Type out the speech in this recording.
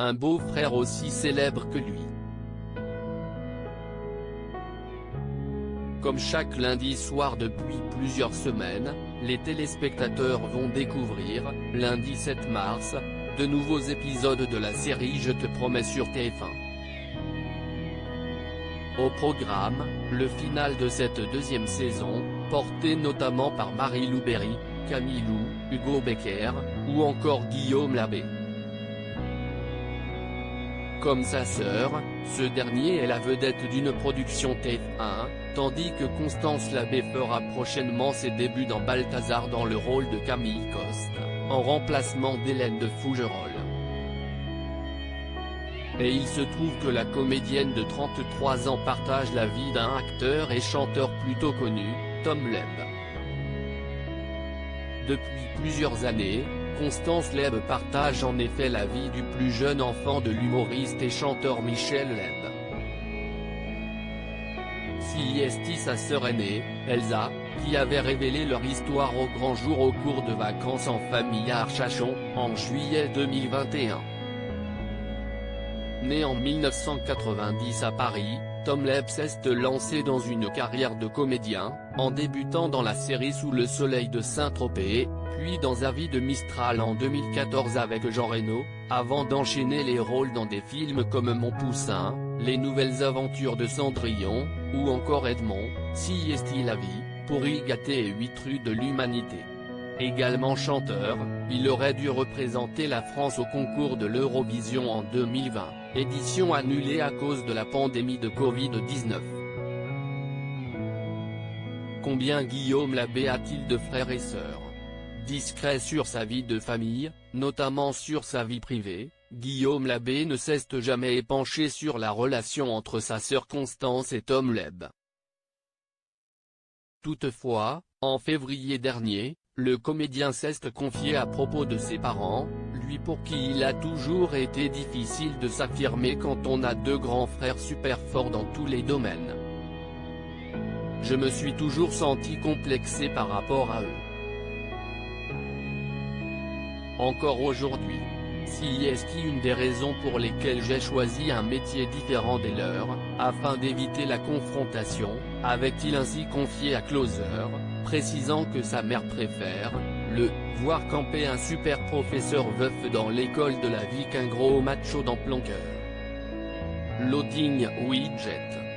un beau-frère aussi célèbre que lui. Comme chaque lundi soir depuis plusieurs semaines, les téléspectateurs vont découvrir, lundi 7 mars, de nouveaux épisodes de la série Je te promets sur TF1. Au programme, le final de cette deuxième saison, porté notamment par Marie-Lou Berry, Camille Lou, Hugo Becker, ou encore Guillaume Labbé. Comme sa sœur, ce dernier est la vedette d'une production TF1, tandis que Constance Labbé fera prochainement ses débuts dans Balthazar dans le rôle de Camille Coste, en remplacement d'Hélène de Fougerolles. Et il se trouve que la comédienne de 33 ans partage la vie d'un acteur et chanteur plutôt connu, Tom Leb. Depuis plusieurs années, Constance Leb partage en effet la vie du plus jeune enfant de l'humoriste et chanteur Michel Leb. Si est sa sœur aînée, Elsa, qui avait révélé leur histoire au grand jour au cours de vacances en famille à Arcachon, en juillet 2021. Né en 1990 à Paris, Tom Leb s'est lancé dans une carrière de comédien, en débutant dans la série Sous le soleil de Saint-Tropez, puis dans Avis de Mistral en 2014 avec Jean Reno, avant d'enchaîner les rôles dans des films comme Mon Poussin, Les Nouvelles Aventures de Cendrillon, ou encore Edmond, Si est-il la vie, Pour y gâter et 8 rues de l'Humanité. Également chanteur, il aurait dû représenter la France au concours de l'Eurovision en 2020, édition annulée à cause de la pandémie de Covid-19. Combien Guillaume Labbé a-t-il de frères et sœurs? Discret sur sa vie de famille, notamment sur sa vie privée, Guillaume Labbé ne s'est jamais épanché sur la relation entre sa sœur Constance et Tom Leb. Toutefois, en février dernier, le comédien s'est confié à propos de ses parents, lui pour qui il a toujours été difficile de s'affirmer quand on a deux grands frères super forts dans tous les domaines. Je me suis toujours senti complexé par rapport à eux. Encore aujourd'hui. Si est une des raisons pour lesquelles j'ai choisi un métier différent des leurs, afin d'éviter la confrontation, avait-il ainsi confié à Closer, précisant que sa mère préfère, voir camper un super professeur veuf dans l'école de la vie qu'un gros macho dans Planqueur. Loading Widget.